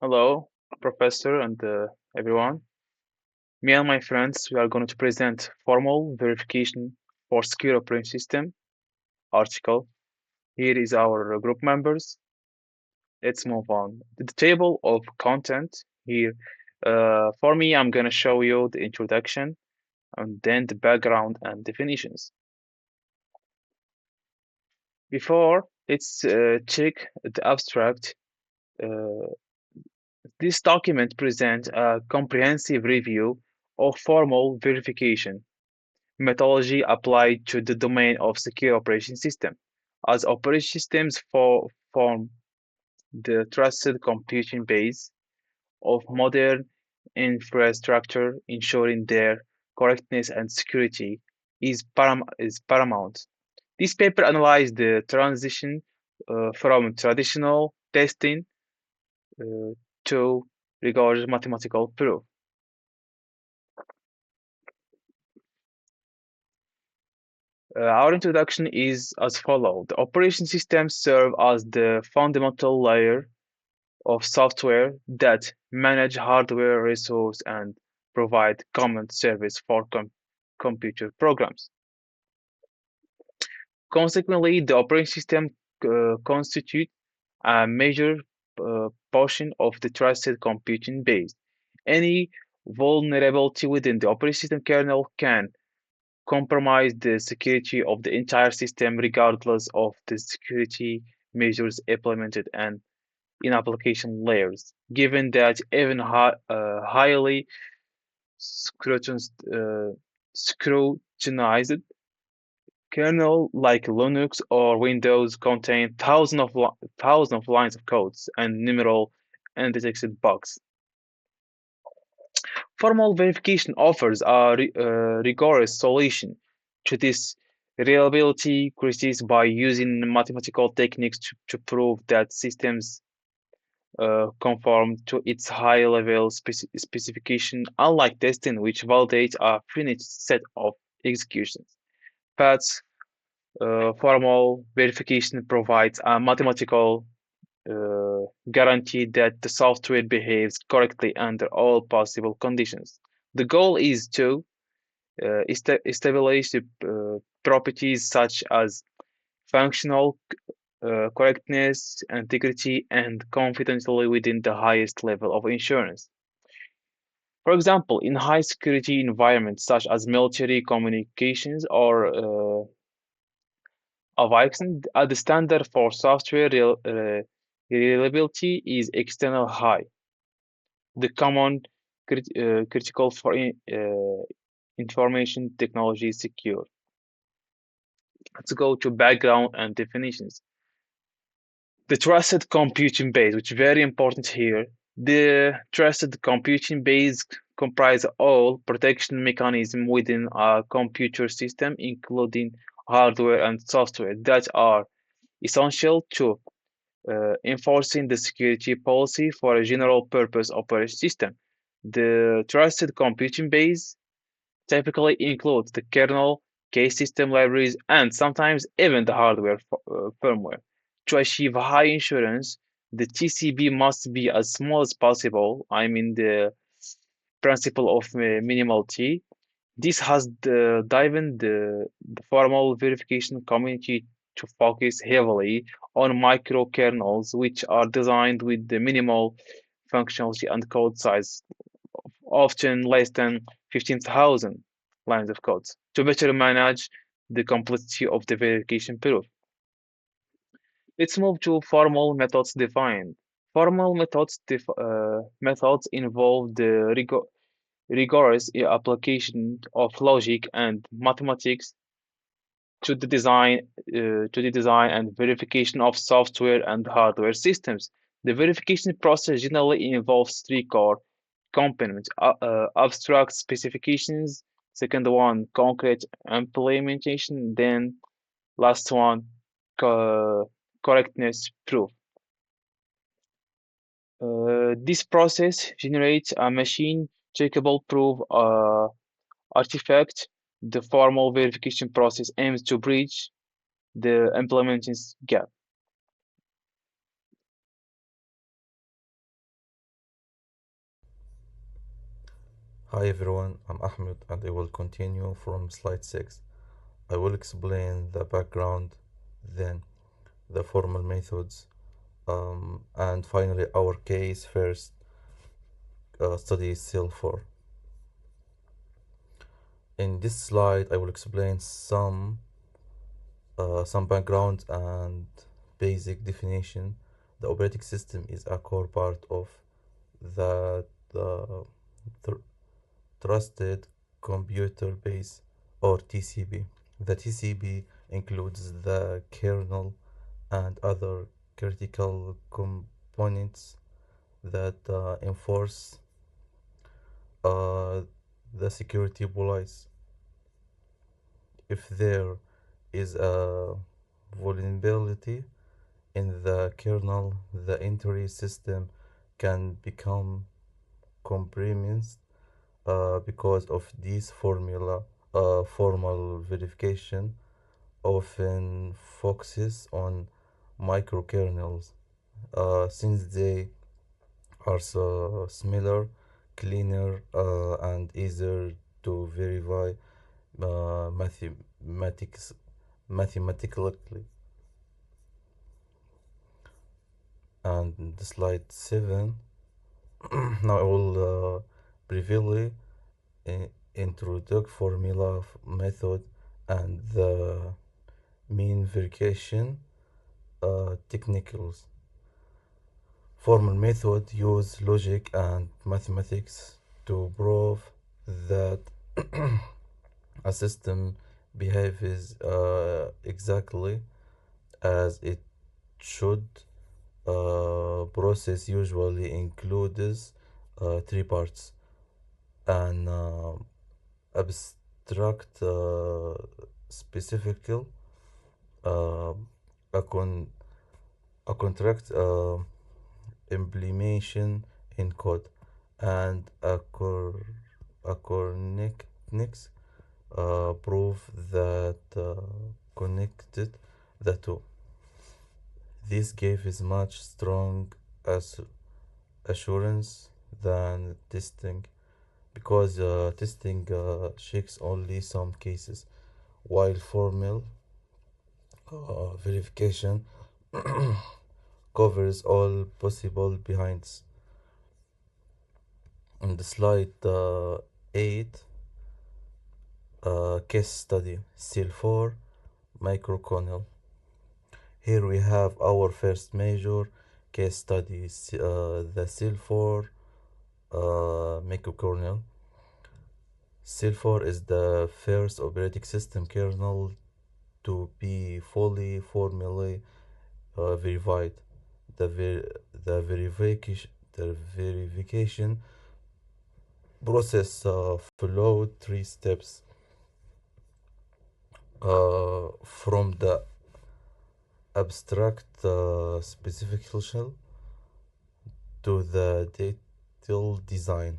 Hello, Professor and everyone. Me and my friends, we are going to present formal verification for secure operating system article. Here is our group members. Let's move on. The table of content here. For me, I'm going to show you the introduction and then the background and definitions. Before, let's check the abstract. Uh, this document presents a comprehensive review of formal verification methodology applied to the domain of secure operation system, as operation systems form the trusted computing base of modern infrastructure, ensuring their correctness and security is paramount. This paper analyzed the transition from traditional testing uh, to rigorous mathematical proof. Our introduction is as follows. The operation systems serve as the fundamental layer of software that manage hardware resource and provide common service for computer programs. Consequently, the operating system constitute a major portion of the trusted computing base. Any vulnerability within the operating system kernel can compromise the security of the entire system regardless of the security measures implemented and in application layers. Given that even highly scrutinized kernel like Linux or Windows contain thousands of lines of codes and numerous undetected bugs. Formal verification offers a rigorous solution to this reliability crisis by using mathematical techniques to prove that systems conform to its high-level specification, unlike testing, which validates a finished set of executions. Paths formal verification provides a mathematical guarantee that the software behaves correctly under all possible conditions. The goal is to establish the properties such as functional correctness, integrity, and confidentiality within the highest level of insurance. For example, in high security environments such as military communications or aviation, the standard for software reliability is external high. The common critical for information technology is secure. Let's go to background and definitions. The trusted computing base, which is very important here. The trusted computing base comprise all protection mechanism within a computer system, including hardware and software that are essential to enforcing the security policy for a general purpose operating system. The trusted computing base typically includes the kernel, case system libraries, and sometimes even the hardware firmware. To achieve high insurance, the TCB must be as small as possible. I mean, the principle of minimal T. This has driven the formal verification community to focus heavily on microkernels, which are designed with the minimal functionality and code size, often less than 15,000 lines of code, to better manage the complexity of the verification proof. Let's move to formal methods defined. Formal methods involve the rigorous application of logic and mathematics to the design and verification of software and hardware systems. The verification process generally involves three core components: abstract specifications, second one concrete implementation, then last one correctness proof. This process generates a machine checkable proof artifact. The formal verification process aims to bridge the implementation gap. Hi everyone, I'm Ahmed and I will continue from slide 6. I will explain the background, then the formal methods, and finally our case first study cell 4. In this slide, I will explain some background and basic definition. The operating system is a core part of the tr- Trusted Computer Base or TCP. The TCP includes the kernel and other critical components that enforce uh, the security policy. If there is a vulnerability in the kernel, the entire system can become compromised because of this formal verification often focuses on microkernels since they are so smaller, cleaner, and easier to verify mathematically. And slide 7. Now I will briefly introduce formula method and the mean verification technicals. Formal method use logic and mathematics to prove that a system behaves exactly as it should. Process usually includes three parts: an abstract specific, uh, a, con- a contract implementation in code, and a connectness proof that connected the two. This gave is much strong as assurance than testing because testing checks only some cases, while formal verification covers all possible behinds. In the slide 8, case study, Seal 4, microkernel. Here we have our first major case study, the Seal 4 microkernel. Seal 4 is the first operating system kernel to be fully formally verified. The, ver- the verification process followed three steps from the abstract specification to the detailed design,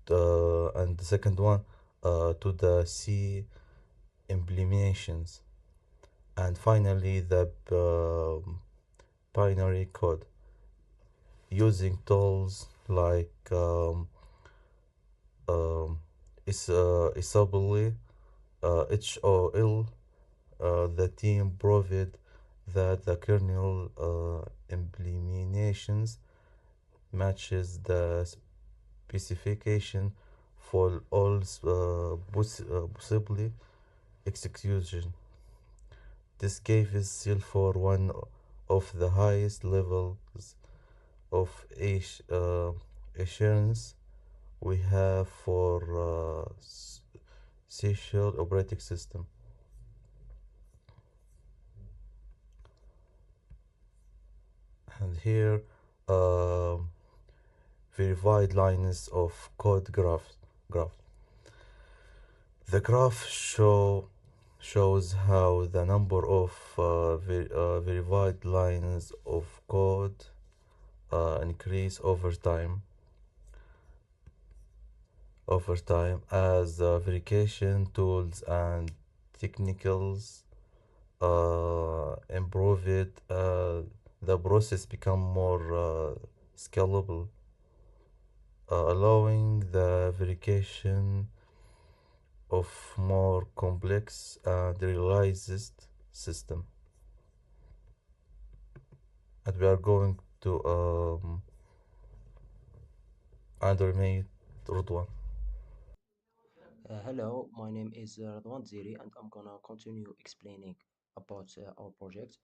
and the second one to the C implementations, and finally the binary code using tools like um, Isabelle, HOL. The team proved that the kernel implementations matches the specification for all possibly execution. This gave us seal for one of the highest levels of assurance we have for social operating system. And here, um verified lines of code graph. The graph shows how the number of verified lines of code increase over time as verification tools and technicals improved. The process become more scalable. allowing the verification of more complex and realized system. And we are going to undermate Redouane. Hello, my name is Redouane ADziri, and I'm gonna continue explaining about our project.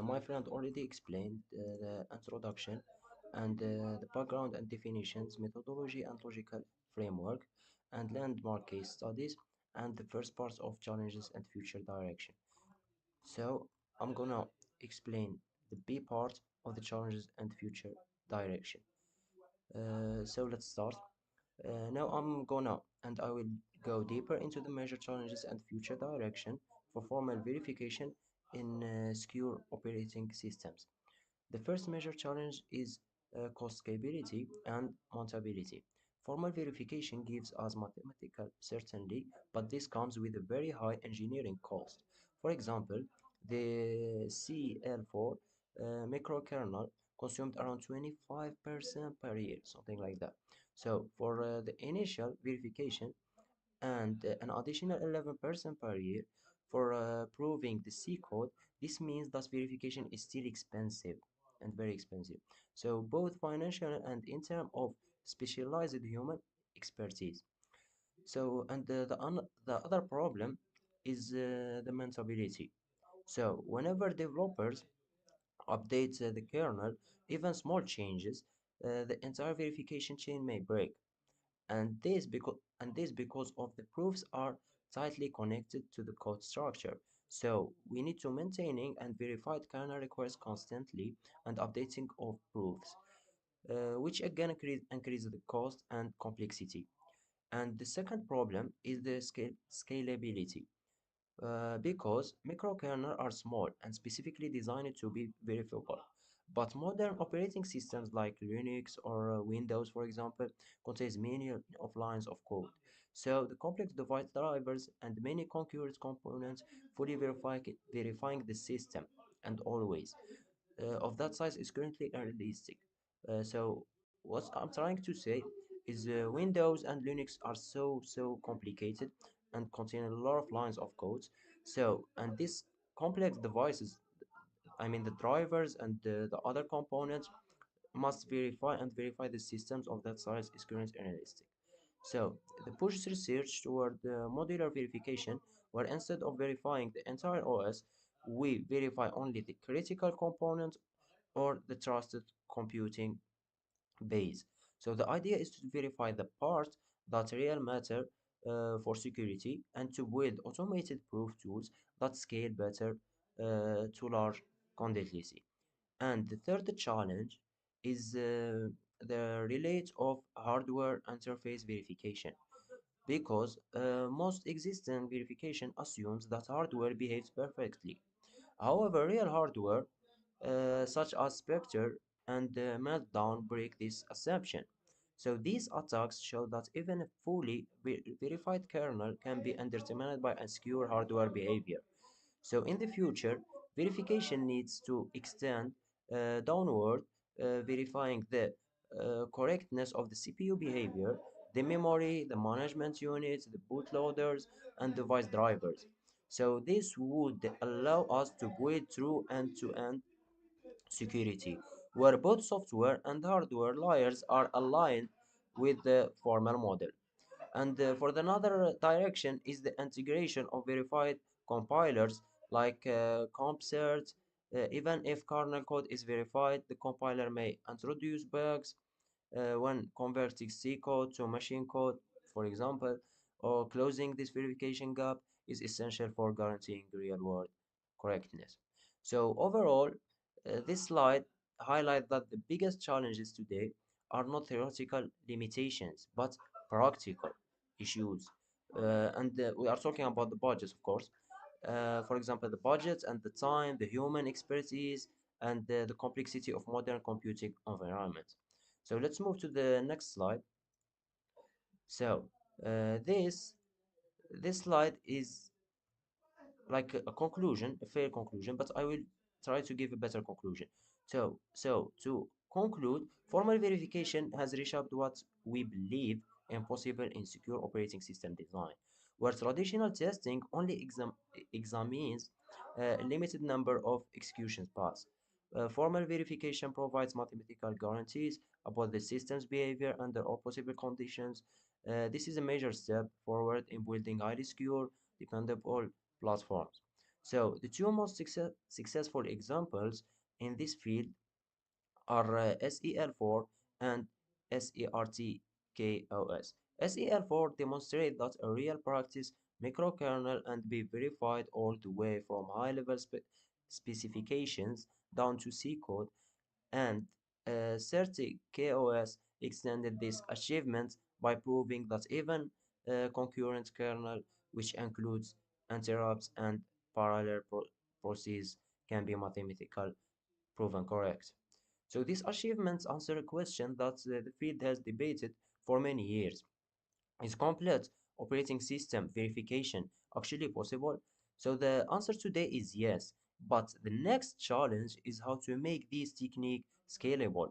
My friend already explained the introduction and the background and definitions, methodology and logical framework, and landmark case studies, and the first parts of challenges and future direction. So I'm gonna explain the B part of the challenges and future direction. So let's start. Now I'm gonna and I will go deeper into the major challenges and future direction for formal verification in secure operating systems. The first major challenge is cost scalability and mountability. Formal verification gives us mathematical certainty, but this comes with a very high engineering cost. For example, the CL4 microkernel consumed around 25% per year, something like that. So, for the initial verification, and an additional 11% per year for proving the C code. This means that verification is still expensive and very expensive. So both financial and in terms of specialized human expertise. So and the other problem is the maintainability. So whenever developers update the kernel, even small changes, the entire verification chain may break, and this because of the proofs are tightly connected to the code structure. So we need to maintaining and verified kernel requests constantly and updating of proofs, which again increase the cost and complexity. And the second problem is the scalability, because microkernels are small and specifically designed to be verifiable. But modern operating systems like Linux or Windows, for example, contains many of lines of code. So the complex device drivers and many concurrent components fully verifying the system, and always of that size is currently unrealistic. So what I'm trying to say is Windows and Linux are so complicated and contain a lot of lines of codes. So and these complex devices, I mean the drivers and the other components, must verify the systems of that size is currently unrealistic. So the pushes research toward the modular verification, where instead of verifying the entire OS, we verify only the critical components or the trusted computing base. So the idea is to verify the parts that really matter for security and to build automated proof tools that scale better to large quantities. And the third challenge is the relate of hardware interface verification, because most existing verification assumes that hardware behaves perfectly. However, real hardware, such as Spectre and Meltdown, break this assumption. So these attacks show that even a fully verified kernel can be undermined by insecure hardware behavior. So in the future, verification needs to extend downward, verifying the correctness of the CPU behavior, the memory, the management units, the bootloaders, and device drivers. So this would allow us to build true end-to-end security, where both software and hardware layers are aligned with the formal model. And for the another direction is the integration of verified compilers like CompCert. Even if kernel code is verified, the compiler may introduce bugs when converting C code to machine code, for example, or closing this verification gap is essential for guaranteeing real-world correctness. So overall, this slide highlights that the biggest challenges today are not theoretical limitations, but practical issues. And we are talking about the budgets, of course. For example, the budget and the time, the human expertise, and the complexity of modern computing environments. So let's move to the next slide. So this slide is like a conclusion, a fair conclusion, but I will try to give a better conclusion. So to conclude, formal verification has reshaped what we believe impossible in secure operating system design, where traditional testing only examines a limited number of execution paths. Formal verification provides mathematical guarantees about the system's behavior under all possible conditions. This is a major step forward in building highly secure, dependable platforms. So, the two most successful examples in this field are SEL4 and SERTKOS. SEL4 demonstrate that a real practice microkernel and be verified all the way from high-level specifications down to C code, and CertiKOS extended this achievement by proving that even concurrent kernel, which includes interrupts and parallel processes, can be mathematical proven correct. So these achievements answer a question that the field has debated for many years. Is complete operating system verification actually possible? So the answer today is yes, but the next challenge is how to make this technique scalable,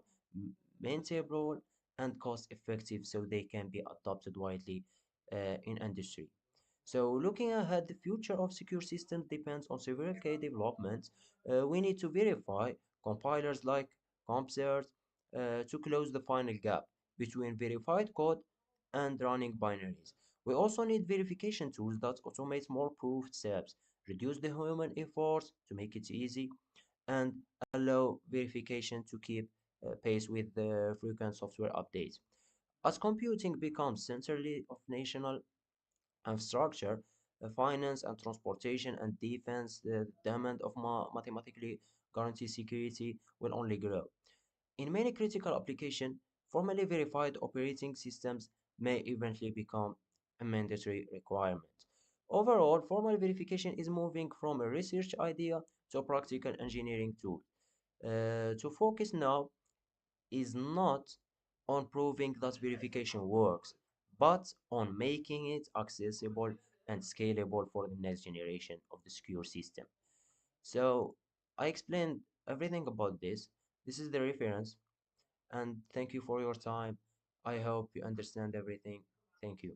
maintainable, and cost effective so they can be adopted widely in industry. So looking ahead, the future of secure systems depends on several key developments. We need to verify compilers like CompCert to close the final gap between verified code and running binaries. We also need verification tools that automate more proof steps, reduce the human efforts to make it easy, and allow verification to keep pace with the frequent software updates. As computing becomes centrally of national infrastructure, finance and transportation and defense, the demand of mathematically guaranteed security will only grow. In many critical applications, formally verified operating systems may eventually become a mandatory requirement. Overall, formal verification is moving from a research idea to a practical engineering tool. To focus now is not on proving that verification works, but on making it accessible and scalable for the next generation of the secure system. So I explained everything about this. This is the reference, and thank you for your time. I hope you understand everything. Thank you.